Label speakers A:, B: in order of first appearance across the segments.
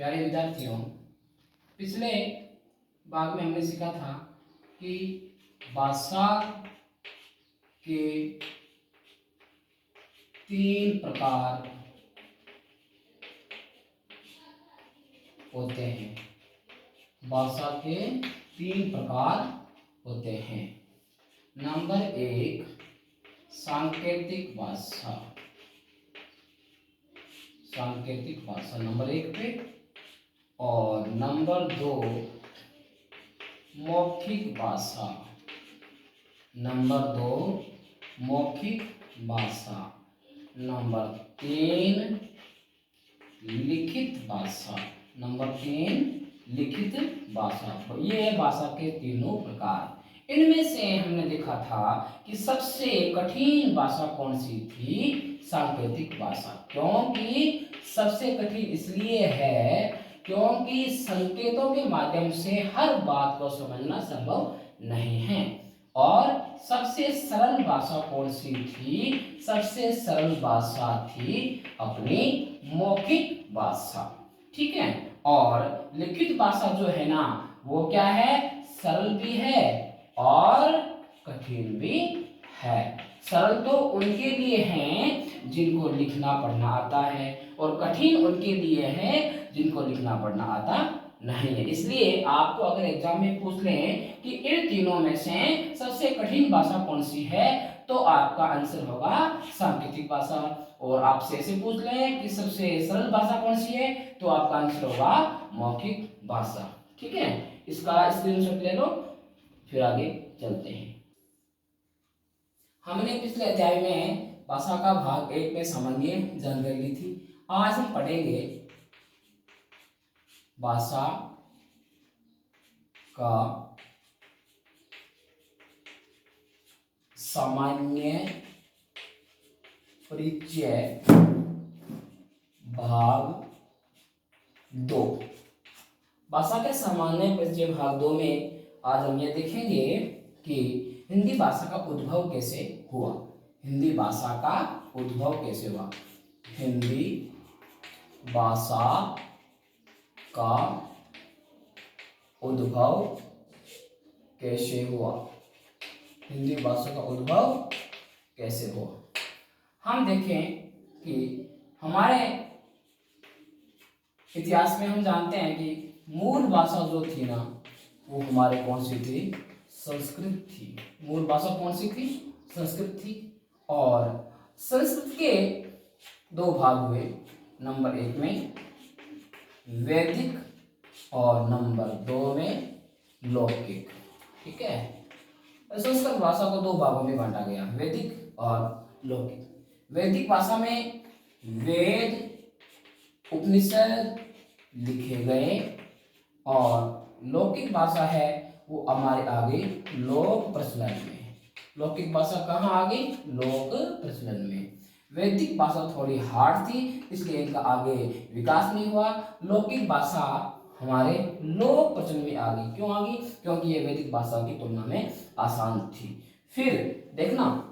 A: प्यारे विद्यार्थियों, पिछले भाग में हमने सीखा था कि भाषा के 3 प्रकार होते हैं। भाषा के 3 प्रकार होते हैं। नंबर 1 सांकेतिक भाषा, सांकेतिक भाषा नंबर 1 पे, और नंबर 2 मौखिक भाषा, नंबर 2 मौखिक भाषा, नंबर 3 लिखित भाषा, नंबर 3 लिखित भाषा। तो ये है भाषा के तीनों प्रकार। इनमें से हमने देखा था कि सबसे कठिन भाषा कौन सी थी? सांकेतिक भाषा। क्योंकि सबसे कठिन इसलिए है क्योंकि संकेतों के माध्यम से हर बात को समझना संभव नहीं है। और सबसे सरल भाषा कौन सी थी? सबसे सरल भाषा थी अपनी मौखिक भाषा। ठीक है। और लिखित भाषा जो है ना, वो क्या है? सरल भी है और कठिन भी है। सरल तो उनके लिए हैं जिनको लिखना पढ़ना आता है, और कठिन उनके लिए है जिनको लिखना पढ़ना आता नहीं है। इसलिए आपको अगर एग्जाम में पूछ लें कि इन तीनों में से सबसे कठिन भाषा कौन सी है, तो आपका आंसर होगा सांकेतिक भाषा। और आपसे ऐसे पूछ लें कि सबसे सरल भाषा कौन सी है, तो आपका आंसर होगा मौखिक भाषा। ठीक है, इसका स्क्रीनशॉट ले लो, फिर आगे चलते हैं। हमने पिछले अध्याय में भाषा का भाग 1 में सामान्य जानकारी ली थी। आज हम पढ़ेंगे भाषा का सामान्य परिचय भाग 2। भाषा के सामान्य परिचय भाग 2 में आज हम ये देखेंगे कि हिंदी भाषा का उद्भव कैसे हुआ। हिंदी भाषा का उद्भव कैसे हुआ? हिंदी भाषा का उद्भव कैसे हुआ? हिंदी भाषा का उद्भव कैसे हुआ? हम देखें कि हमारे इतिहास में हम जानते हैं कि मूल भाषा जो थी ना, वो हमारे कौन सी थी? संस्कृत थी। मूल भाषा कौन सी थी? संस्कृत थी। और संस्कृत के 2 भाग हुए। नंबर 1 में वैदिक और नंबर 2 में लौकिक। ठीक है, संस्कृत भाषा को 2 भागों में बांटा गया, वैदिक और लौकिक। वैदिक भाषा में वेद उपनिषद लिखे गए, और लौकिक भाषा है वो हमारे आगे लोक प्रचलन में। लौकिक भाषा कहाँ आ गई? लोक प्रचलन में। वैदिक भाषा थोड़ी हार्ड थी, इसलिए इनका आगे विकास नहीं हुआ। लौकिक भाषा हमारे लोक प्रचलन में आ गई। क्यों आ गई? क्योंकि ये वैदिक भाषा की तुलना में आसान थी। फिर देखना,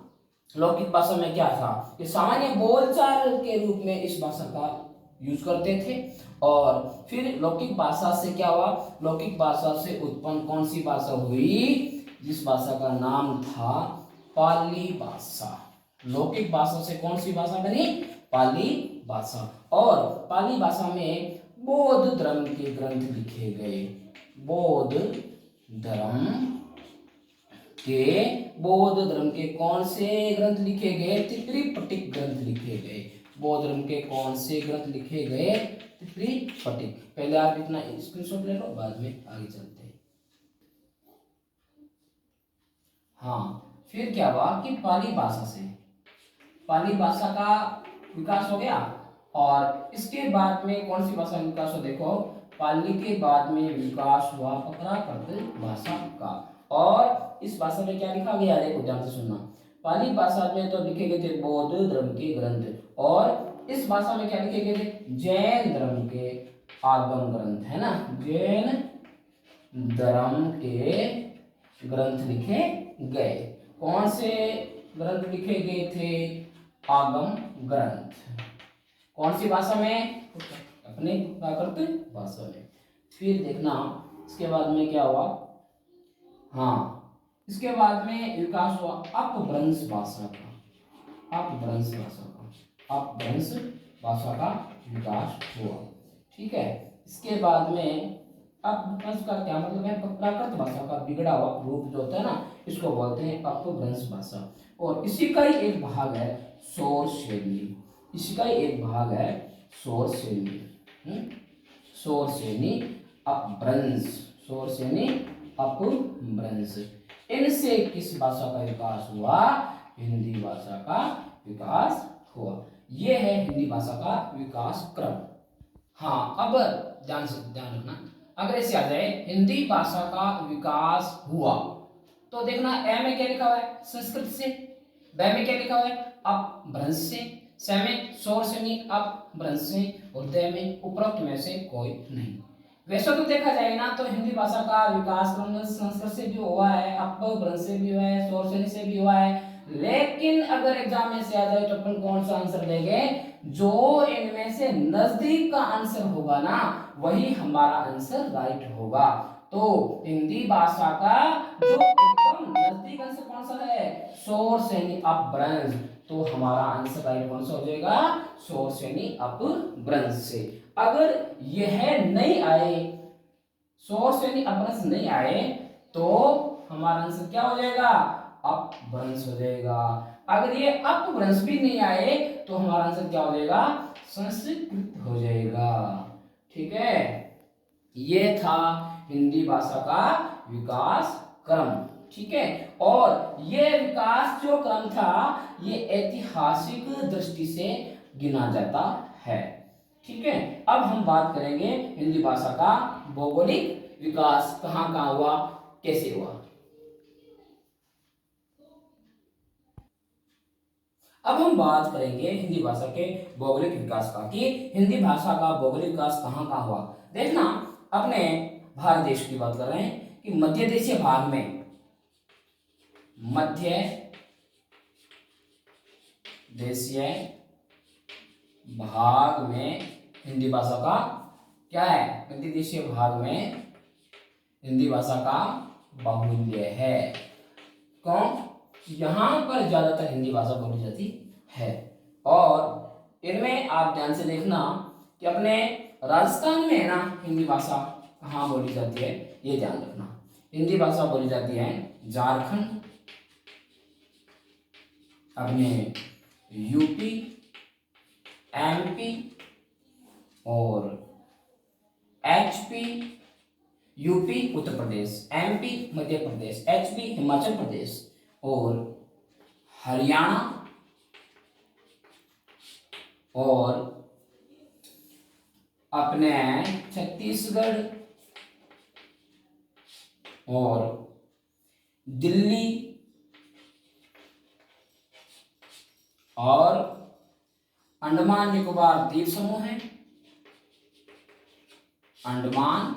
A: लौकिक भाषा में क्या था कि सामान्य बोलचाल के रूप में इस भाषा का यूज करते थे। और फिर लौकिक भाषा से क्या हुआ? लौकिक भाषा से उत्पन्न कौन सी भाषा हुई? जिस भाषा का नाम था पाली भाषा। लौकिक भाषा से कौन सी भाषा बनी? पाली भाषा। और पाली भाषा में बौद्ध धर्म के ग्रंथ लिखे गए। बौद्ध धर्म के कौन से ग्रंथ लिखे गए? त्रिपिटक ग्रंथ लिखे गए। बौद्ध धर्म के कौन से ग्रंथ लिखे गए? त्रिपिटक। पहले आप इतना स्क्रीनशॉट ले लो, बाद में आगे चलते हैं। हाँ, फिर क्या हुआ कि पाली भाषा का विकास हो गया। और इसके बाद में कौन सी भाषा विकास हो? देखो, पाली के बाद में विकास हुआ प्राकृत भाषा का। और इस भाषा में क्या लिखा गया? देखो ध्यान से सुनना। पाली भाषा में तो लिखे गए थे बौद्ध धर्म के ग्रंथ, और इस भाषा में क्या लिखे गए थे? जैन धर्म के आगम ग्रंथ, है ना। जैन धर्म के ग्रंथ लिखे गए। कौन से ग्रंथ लिखे गए थे? आगम ग्रंथ। कौन सी भाषा में? अपने प्राकृत भाषा में। फिर देखना इसके बाद में क्या हुआ, हाँ इसके बाद में विकास हुआ अपभ्रंश भाषा का, अपभ्रंश भाषा का, अपभ्रंश भाषा का विकास हुआ। ठीक है, इसके बाद में अपभ्रंश का क्या मतलब है, प्राकृत भाषा का बिगड़ा हुआ रूप जो होता है ना, इसको बोलते हैं अपभ्रंश भाषा। और इसी का ही एक भाग है शोर शैली, इसी का ही एक भाग है शोर शैली, शोर शैली अपभ्रंश, शोर शैली अपभ्रंश। इनसे किस भाषा का विकास हुआ, हिंदी भाषा का विकास हुआ। यह है हिंदी भाषा का विकास क्रम। हाँ, अब ध्यान रखना, अगर ऐसे आ जाए हिंदी भाषा का विकास हुआ, तो देखना ए में क्या लिखा हुआ है, संस्कृत से, ब में क्या लिखा हुआ है, अपभ्रंश से, स में शोर शैली अपभ्रंश से, और द में उपरोक्त में से कोई नहीं। वैसे तो देखा जाए ना तो हिंदी भाषा का विकास क्रम संस्कृत से भी हुआ है, अपभ्रंश से भी हुआ है, शोर शैली से भी हुआ है, लेकिन अगर एग्जाम में से आ जाए तो अपन कौन सा आंसर देंगे, जो इनमें से नजदीक का आंसर होगा ना वही हमारा आंसर राइट होगा। तो हिंदी भाषा का जो एकदम नजदीक आंसर कौन सा है, शोर शैली अपभ्रंश, तो हमारा आंसर राइट कौन सा हो जाएगा, शोर शैली अपभ्रंश से। अगर यह नहीं आए, शोर शैली अपभ्रंश नहीं आए, तो हमारा आंसर क्या हो जाएगा, अपभ्रंश हो जाएगा। अगर ये अपभ्रंश भी नहीं आए तो हमारा आंसर क्या हो जाएगा, संस्कृत हो जाएगा। ठीक है, ये था हिंदी भाषा का विकास क्रम। ठीक है, और ये विकास जो क्रम था ये ऐतिहासिक दृष्टि से गिना जाता है। ठीक है, अब हम बात करेंगे हिंदी भाषा का भौगोलिक विकास कहाँ कहाँ हुआ, कैसे हुआ। अब हम बात करेंगे हिंदी भाषा के भौगोलिक विकास का, कि हिंदी भाषा का भौगोलिक विकास कहाँ कहाँ हुआ। देखना, अपने भारत देश की बात कर रहे हैं कि मध्य देशीय भाग में, मध्य देशीय भाग में हिंदी भाषा का क्या है, मध्य देशीय भाग में हिंदी भाषा का बाहुल्य है। कौन, यहां पर ज्यादातर हिंदी भाषा बोली जाती है। और इनमें आप ध्यान से देखना कि अपने राजस्थान में है ना हिंदी भाषा कहाँ बोली जाती है, ये ध्यान रखना। हिंदी भाषा बोली जाती है झारखंड, अपने यूपी, एमपी और HP, UP Uttar Pradesh, MP Madhya Pradesh, HP Himachal Pradesh और हरियाणा और अपने छत्तीसगढ़ और दिल्ली और अंडमान निकोबार द्वीप समूह है, अंडमान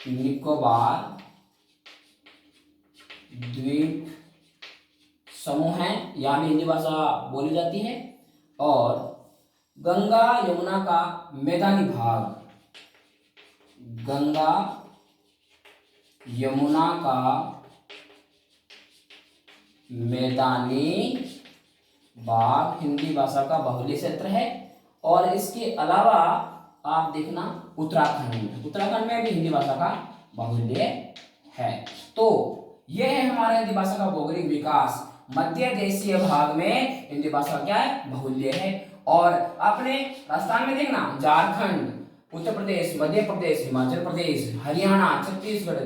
A: निकोबार द्वीप समूह है, यहाँ भी हिंदी भाषा बोली जाती है। और गंगा यमुना का मैदानी भाग, गंगा यमुना का मैदानी भाग हिंदी भाषा का बाहुल्य क्षेत्र है। और इसके अलावा आप देखना उत्तराखंड में भी हिंदी भाषा का बाहुल्य है। तो यह है हमारा हिंदी भाषा का भौगोलिक विकास। मध्य देशीय भाग में हिंदी भाषा क्या है, बाहुल्य है। और अपने राजस्थान में देखना झारखंड, उत्तर प्रदेश, मध्य प्रदेश, हिमाचल प्रदेश, हरियाणा, छत्तीसगढ़,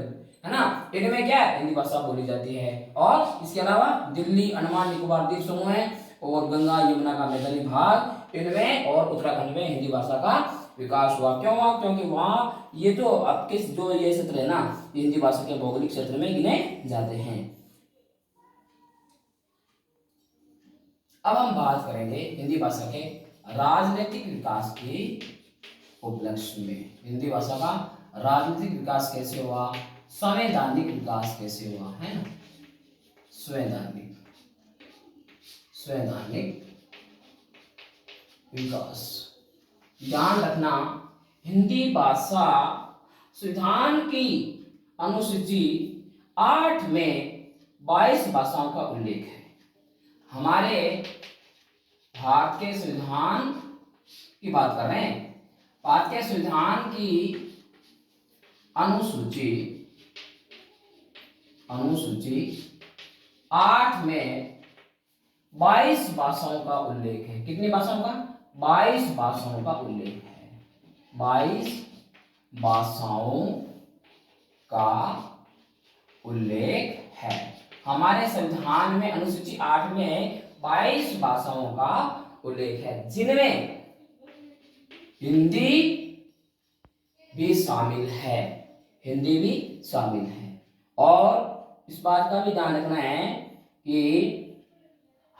A: है ना, इनमें क्या है, हिंदी भाषा बोली जाती है। और इसके अलावा दिल्ली, अंडमान निकोबार द्वीप समूह है और गंगा यमुना का मैदानी भाग, इनमें और उत्तराखंड में हिंदी भाषा का विकास हुआ। क्यों हुआ, क्योंकि वहाँ ये जो आपके जो ये क्षेत्र है ना, हिंदी भाषा के भौगोलिक क्षेत्र में गिने जाते हैं। अब हम बात करेंगे हिंदी भाषा के राजनीतिक विकास के उपलक्ष्य में। हिंदी भाषा का राजनीतिक विकास कैसे हुआ, संवैधानिक विकास कैसे हुआ, है ना, संवैधानिक विकास। ध्यान रखना, हिंदी भाषा संविधान की अनुसूची 8 में 22 भाषाओं का उल्लेख है। हमारे भारत के संविधान की बात कर रहे हैं। भारत के संविधान की अनुसूची 8 में 22 भाषाओं का उल्लेख है। कितनी भाषाओं का? 22 भाषाओं का उल्लेख है। 22 भाषाओं का उल्लेख है। हमारे संविधान में अनुसूची 8 में 22 भाषाओं का उल्लेख है, जिनमें हिंदी भी शामिल है। हिंदी भी शामिल है। और इस बात का भी ध्यान रखना है कि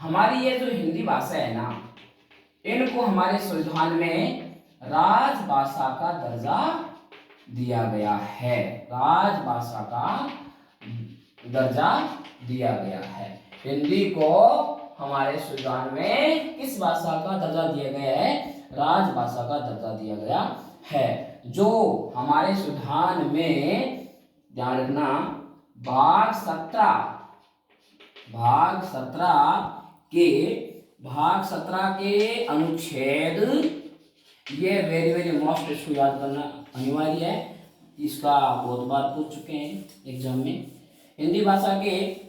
A: हमारी ये जो हिंदी भाषा है ना, इनको हमारे संविधान में राजभाषा का दर्जा दिया गया है। राजभाषा का दर्जा दिया गया है। हिंदी को हमारे संविधान में किस भाषा का दर्जा दिया गया है? राजभाषा का दर्जा दिया गया है। जो हमारे संविधान में, ध्यान रखना, भाग 17 के अनुच्छेद, ये वेरी वेरी मोस्ट, इसको याद करना अनिवार्य है। इसका बहुत बार पूछ चुके हैं एग्जाम में। हिंदी भाषा के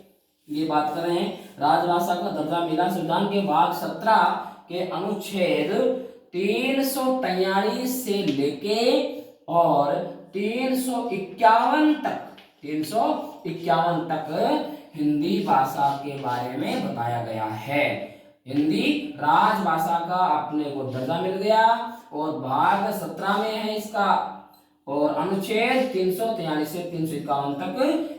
A: लिए बात कर रहे हैं। राजभाषा का दर्जा मिला संविधान के भाग 17 के अनुच्छेद 343 से लेके और 351 तक हिंदी भाषा के बारे में बताया गया है। हिंदी राजभाषा का अपने को दर्जा मिल गया और भाग 17 में है इसका, और अनुच्छेद 343 से 351 तक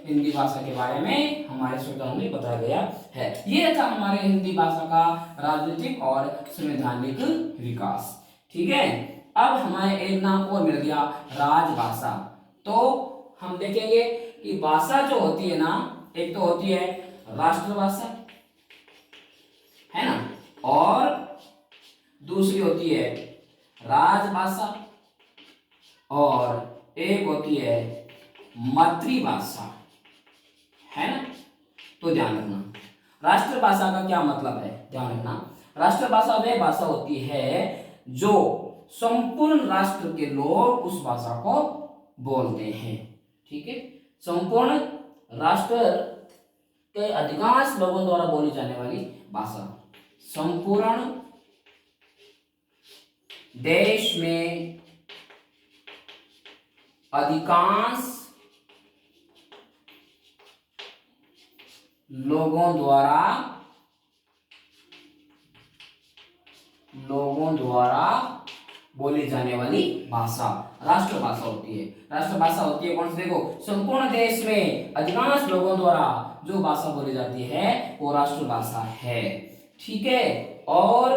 A: हिंदी भाषा के बारे में हमारे संविधान में बताया गया है। ये था हमारे हिंदी भाषा का राजनीतिक और संवैधानिक विकास। ठीक है, अब हमारे एक नाम और मिल गया, राजभाषा। तो हम देखेंगे कि भाषा जो होती है ना, एक तो होती है राष्ट्रभाषा, है ना, और दूसरी होती है राजभाषा, और एक होती है मातृभाषा, है ना। तो ध्यान रखना, राष्ट्रभाषा का क्या मतलब है, ध्यान रखना। राष्ट्रभाषा वह भाषा होती है जो संपूर्ण राष्ट्र के लोग उस भाषा को बोलते हैं। ठीक है, संपूर्ण राष्ट्र के अधिकांश लोगों द्वारा बोली जाने वाली भाषा। संपूर्ण देश में अधिकांश लोगों द्वारा बोली जाने वाली भाषा राष्ट्रभाषा होती है। राष्ट्रभाषा होती है कौन सी? देखो, संपूर्ण देश में अधिकांश लोगों द्वारा जो भाषा बोली जाती है वो राष्ट्रभाषा है। ठीक है, और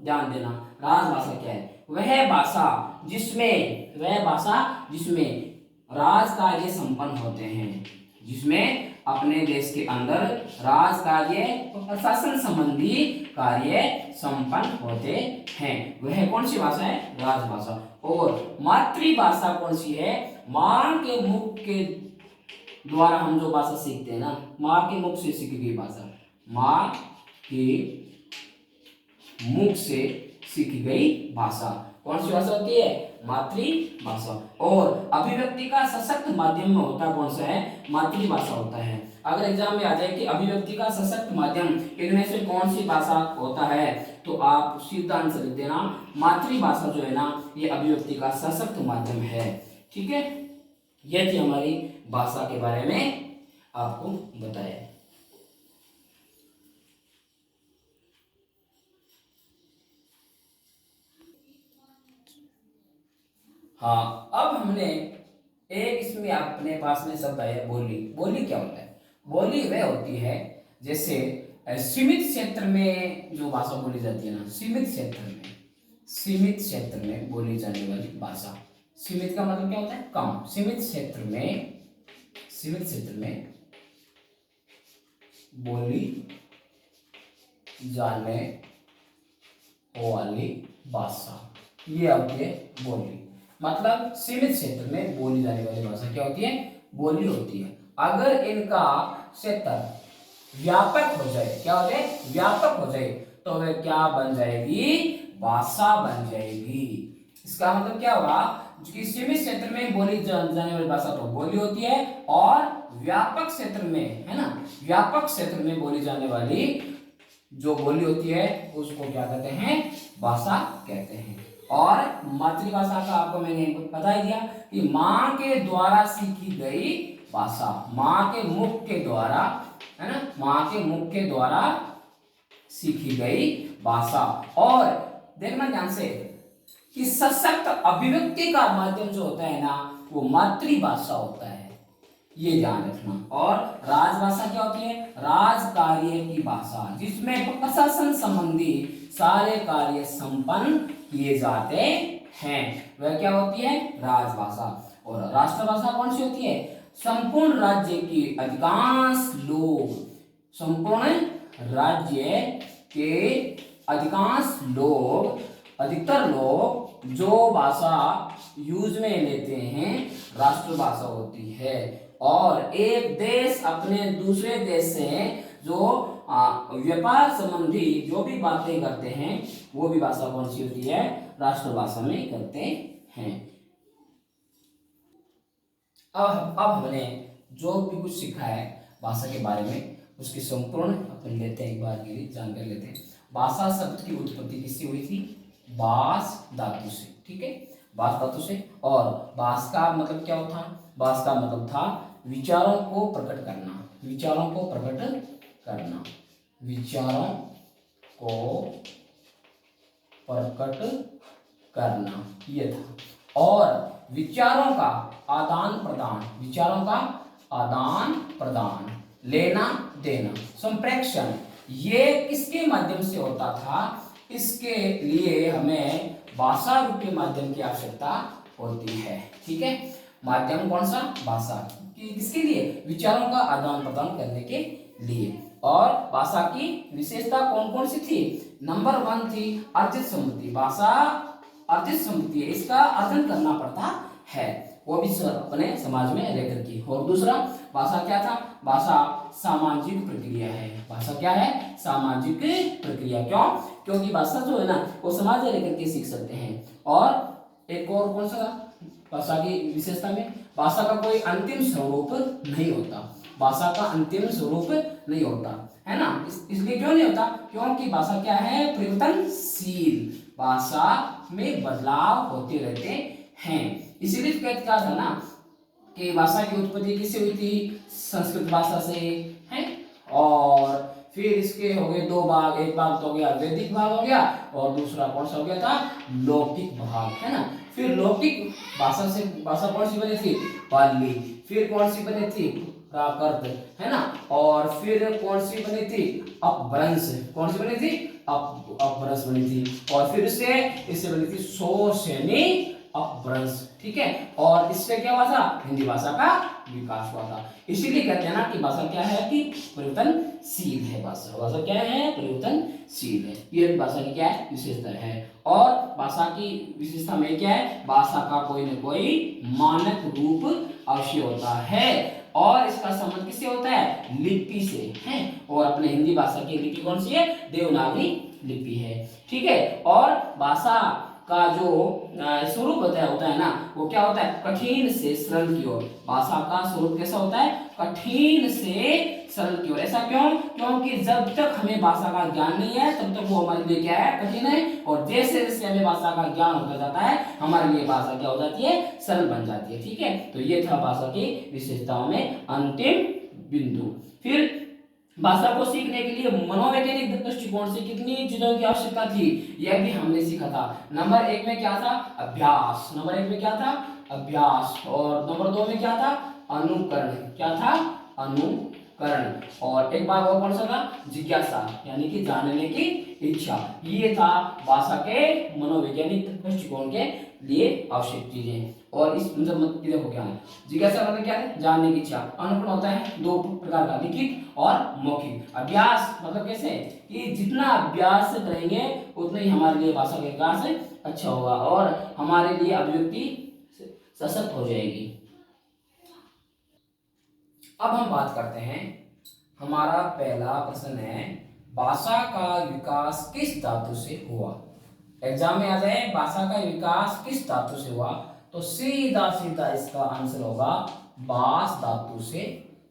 A: ध्यान देना, राजभाषा क्या है? वह भाषा जिसमें राज कार्य संपन्न होते हैं, जिसमें अपने देश के अंदर राज कार्य और प्रशासन संबंधी कार्य संपन्न होते हैं, वह कौन सी भाषा है? राजभाषा। और मातृभाषा कौन सी है? मां के मुख के द्वारा हम जो भाषा सीखते हैं ना, मां के मुख से सीखी गई भाषा, मां के मुख से सीखी गई भाषा कौन सी भाषा होती है? मातृभाषा। और अभिव्यक्ति का सशक्त माध्यम में होता कौन सा है? मातृभाषा होता है। अगर एग्जाम में आ जाए कि अभिव्यक्ति का सशक्त माध्यम इनमें से कौन सी भाषा होता है, तो आप सीधा आंसर लिख देना, मातृभाषा जो है ना, ये अभिव्यक्ति का सशक्त माध्यम है। ठीक है, यह थी हमारी भाषा के बारे में आपको बताया। हाँ, अब हमने एक इसमें अपने पास में शब्द आया बोली। बोली क्या होता है? बोली वह होती है जैसे सीमित क्षेत्र में जो भाषा बोली जाती है ना, सीमित क्षेत्र में बोली जाने वाली भाषा। सीमित का मतलब क्या होता है? कम। सीमित क्षेत्र में बोली जाने वो वाली भाषा, ये होती है बोली। मतलब सीमित क्षेत्र में बोली जाने वाली भाषा क्या होती है? बोली होती है। अगर इनका क्षेत्र व्यापक हो जाए, क्या हो जाए? व्यापक हो जाए, तो वह क्या बन जाएगी? भाषा बन जाएगी। इसका मतलब क्या हुआ कि सीमित क्षेत्र में बोली जाने वाली भाषा तो बोली होती है, और व्यापक क्षेत्र में, है ना, व्यापक क्षेत्र में बोली जाने वाली जो बोली होती है उसको क्या कहते हैं? भाषा कहते हैं। और मातृभाषा का आपको मैंने बता ही दिया कि माँ के द्वारा सीखी गई भाषा, माँ के मुख के द्वारा, है ना, माँ के मुख के द्वारा सीखी गई भाषा। और देखना ध्यान से कि सशक्त अभिव्यक्ति का माध्यम जो होता है ना, वो मातृभाषा होता है, ये ध्यान रखना। और राजभाषा क्या होती है? राजकार्य की भाषा, जिसमें प्रशासन संबंधी सारे कार्य संपन्न किए जाते हैं, वह क्या होती है? राजभाषा। और राष्ट्रभाषा कौन सी होती है? संपूर्ण राज्य की अधिकांश लोग, संपूर्ण राज्य के अधिकांश लोग, अधिकतर लोग जो भाषा यूज में लेते हैं, राष्ट्रभाषा होती है। और एक देश अपने दूसरे देश से जो व्यापार संबंधी जो भी बातें करते हैं, वो भी भाषा कौन सी होती है? राष्ट्रभाषा में करते हैं। अब हमने जो भी कुछ सीखा है भाषा के बारे में, उसकी संपूर्ण अपन लेते हैं, एक बार के लिए जानकारी लेते हैं। भाषा शब्द की उत्पत्ति किससे हुई थी? बास धातु से, ठीक है, बास धातु से। और बास का मतलब क्या होता? बास का मतलब था विचारों को प्रकट करना, विचारों को प्रकट करना, विचारों को प्रकट करना, ये था। और विचारों का आदान प्रदान, विचारों का आदान प्रदान, लेना देना, संप्रेषण, ये किसके माध्यम से होता था? इसके लिए हमें भाषा रूप के माध्यम की आवश्यकता होती है, ठीक है। माध्यम कौन सा? भाषा। किसके लिए? विचारों का आदान प्रदान करने के लिए। और भाषा की विशेषता कौन कौन सी थी? नंबर 1 थी अर्जित सम्मति। भाषा अर्जित सम्मति है, इसका अर्जन करना पड़ता है, वो भी अपने समाज में रहकर की। और दूसरा, भाषा क्या था? भाषा सामाजिक प्रक्रिया है। भाषा क्या है? सामाजिक प्रक्रिया। क्यों? क्योंकि भाषा जो है ना, वो समाज में रहकर के सीख सकते हैं। और एक और कौन सा भाषा की विशेषता में? भाषा का कोई अंतिम स्वरूप नहीं होता, भाषा का अंतिम स्वरूप नहीं होता, है ना। इसलिए क्यों नहीं होता? क्योंकि भाषा क्या है? परिवर्तनशील, भाषा में बदलाव होते रहते हैं। इसीलिए क्या था ना कि भाषा की उत्पत्ति किससे हुई थी? संस्कृत भाषा से, है। और फिर इसके हो गए 2 भाग, एक भाग तो हो गया वैदिक भाग हो गया, और दूसरा कौन सा हो गया था? लौकिक भाग, है ना। फिर लौकिक भाषा से भाषा कौन सी बनी थी? पाली। फिर कौन सी बनी थी? प्राकृत, है ना। और फिर कौन सी बनी थी? अपभ्रंश। कौन सी बनी थी? अपभ्रंश बनी थी। और फिर इससे बनी थी शोषणी अपभ्रंश, ठीक है। और इससे क्या हुआ था? हिंदी भाषा का विकास हुआ था। इसीलिए कहते हैं ना कि भाषा क्या है? कि परिवर्तनशील है। भाषा क्या है? परिवर्तनशील है। ये भाषा की क्या है? विशेषता है। और भाषा की विशेषता में क्या है? भाषा का कोई न कोई मानक रूप अवश्य होता है, और इसका संबंध किससे होता है? लिपि से, है। और अपने हिंदी भाषा की लिपि कौन सी है? देवनागरी लिपि है, ठीक है। और भाषा का जो स्वरूप होता है ना, वो क्या होता है? कठिन से सरल की ओर। भाषा का स्वरूप कैसा होता है? कठिन से सरल की ओर। ऐसा क्यों? क्योंकि जब तक हमें भाषा का ज्ञान नहीं है, तब तक वो हमारे लिए क्या है? कठिन है। और जैसे जैसे हमें भाषा का ज्ञान होता जाता है, हमारे लिए भाषा क्या हो जाती है? सरल बन जाती है, ठीक है। तो ये था भाषा की विशेषताओं में अंतिम बिंदु। फिर भाषा को सीखने के लिए मनोवैज्ञानिक दृष्टिकोण से कितनी चीजों की आवश्यकता थी, यह भी हमने सीखा था। नंबर 1 में क्या था? अभ्यास। नंबर 1 में क्या था? अभ्यास। और नंबर 2 में क्या था? अनुकरण। क्या था? अनुकरण। और एक बार और कौन सा था? जिज्ञासा, यानी कि जानने की इच्छा। ये था भाषा के मनोवैज्ञानिक दृष्टिकोण के लिए आवश्यक चीजें। और इस मतलब देखो क्या है, जिज्ञासा मतलब क्या है, जानने की इच्छा। अनुकरण होता है दो प्रकार का, लिखित और मौखिक। अभ्यास मतलब कैसे कि जितना अभ्यास करेंगे उतना ही हमारे लिए भाषा का विकास अच्छा होगा और हमारे लिए अभिव्यक्ति सशक्त हो जाएगी। अब हम बात करते हैं, हमारा पहला प्रश्न है, भाषा का विकास किस धातु से हुआ। एग्जाम में आ जाए भाषा का विकास किस धातु से हुआ, तो सीधा सीधा इसका आंसर होगा बास धातु से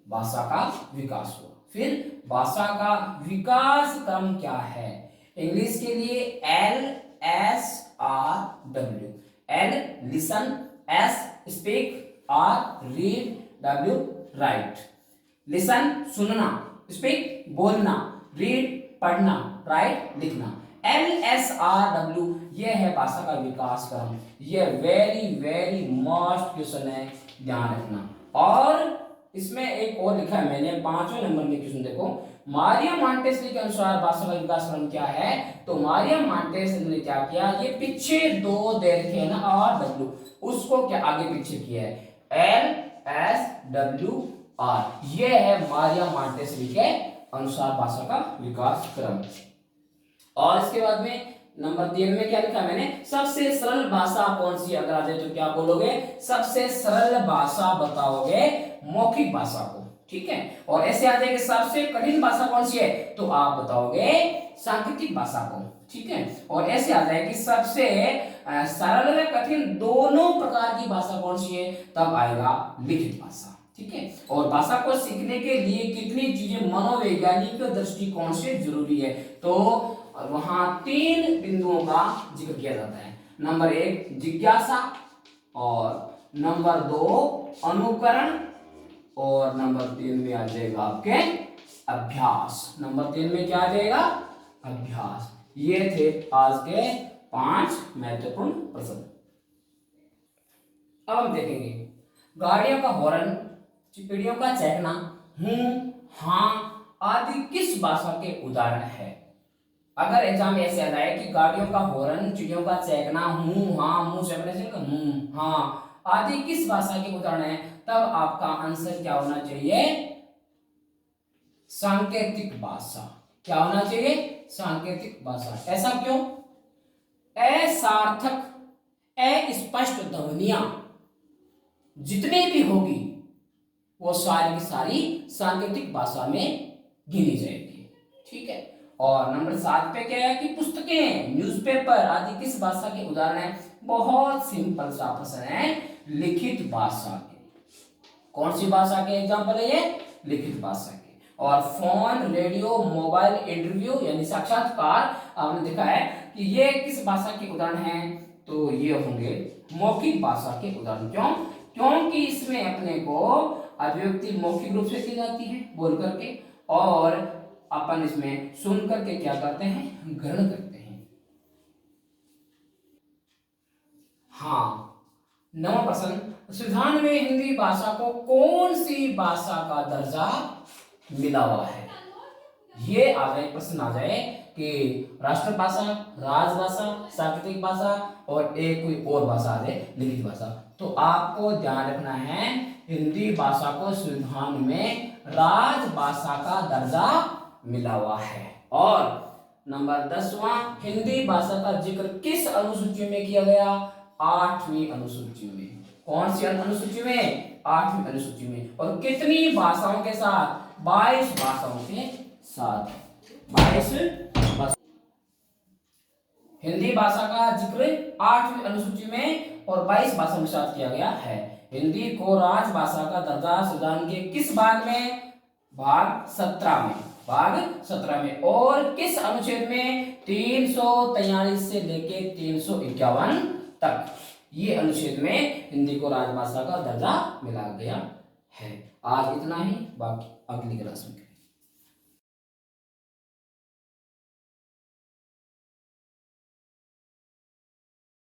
A: भाषा का विकास हुआ। फिर भाषा का विकास क्रम क्या है, इंग्लिश के लिए LSRW। L listen, S speak, R read, W right. Listen सुनना, स्पीक बोलना, रीड पढ़ना, राइट लिखना। LSRW यह है भाषा का विकास क्रम। यह वेरी वेरी मस्ट क्वेश्चन है, ध्यान रखना। और इसमें एक और लिखा है मैंने 5वें नंबर में क्वेश्चन, देखो मारिया मॉन्टेसरी के अनुसार भाषा का विकास क्रम क्या है, तो मारिया मॉन्टेसरी ने क्या किया, ये पीछे दो दे रखे ना RW, उसको क्या आगे पीछे किया है LSWR। ये है मारिया मॉन्टेसरी के अनुसार भाषा का विकास क्रम। और इसके बाद में नंबर 3 में क्या लिखा मैंने, सबसे सरल भाषा कौन सी, अगर आ जाए तो क्या बोलोगे, सबसे सरल भाषा बताओगे मौखिक भाषा को, ठीक है। और ऐसे आ जाएगा सबसे कठिन भाषा कौन सी है, तो आप बताओगे सांकेतिक भाषा को, ठीक है। और ऐसे आ जाए कि सबसे सरल व कठिन दोनों प्रकार की भाषा कौन सी है, तब आएगा लिखित भाषा, ठीक है। और भाषा को सीखने के लिए कितनी चीजें मनोवैज्ञानिक दृष्टिकोण से जरूरी है, तो वहां 3 बिंदुओं का जिक्र किया जाता है। नंबर 1 जिज्ञासा, और नंबर 2 अनुकरण, और नंबर 3 में आ जाएगा आपके अभ्यास। नंबर 3 में क्या आ जाएगा, अभ्यास। ये थे आज के 5 महत्वपूर्ण प्रश्न। अब हम देखेंगे गाड़ियों का हॉर्न, चिड़ियों का चहकना, हूं, हां आदि किस भाषा के उदाहरण है। अगर एग्जाम ऐसे आ जाए कि गाड़ियों का हॉर्न, चिड़ियों का चहकना, हूं, हां, मुंह से हूं, हां आदि किस भाषा के उदाहरण है, तब आपका आंसर क्या होना चाहिए, सांकेतिक भाषा। क्या होना चाहिए, सांकेतिक भाषा। ऐसा क्यों, असार्थक अस्पष्ट ध्वनियां जितनी भी होगी वो सारी की सारी सांकेतिक भाषा में गिनी जाएगी, ठीक है। और नंबर 7 पे क्या है कि पुस्तकें, न्यूज़पेपर आदि किस भाषा के उदाहरण है। बहुत सिंपल सा प्रश्न है, लिखित भाषा के। कौन सी भाषा के एग्जाम्पल है ये, लिखित भाषा के। और फोन, रेडियो, मोबाइल, इंटरव्यू यानी साक्षात्कार, आपने देखा है कि ये किस भाषा के उदाहरण हैं, तो ये होंगे मौखिक भाषा के उदाहरण। क्यों, क्योंकि इसमें अपने को अभिव्यक्ति मौखिक रूप से की जाती है बोल करके, और अपन इसमें सुन करके क्या करते हैं, ग्रहण करते हैं। हाँ, 9वां प्रश्न, संविधान में हिंदी भाषा को कौन सी भाषा का दर्जा मिला हुआ है। ये आ जाए, प्रश्न आ जाए कि राष्ट्रभाषा, राजभाषा, सांकेतिक भाषा और एक कोई और भाषा आ जाए लिखित भाषा, तो आपको ध्यान रखना है हिंदी भाषा को संविधान में राजभाषा का दर्जा मिला हुआ है। और नंबर 10वां, हिंदी भाषा का जिक्र किस अनुसूची में किया गया, 8वीं अनुसूची में। कौन सी अनुसूची में, 8वीं अनुसूची में। और कितनी भाषाओं के साथ, 22 भाषाओं के साथ, 22 भाषा। हिंदी भाषा का जिक्र 8वीं अनुसूची में और 22 भाषाओं के साथ किया गया है। हिंदी को राजभाषा का दर्जा संविधान के किस भाग में, भाग 17 में, भाग 17 में। और किस अनुच्छेद में, 343 से लेके 351 तक, ये अनुच्छेद में हिंदी को राजभाषा का दर्जा मिला गया है। आज इतना ही, बाकी अगली क्लास में।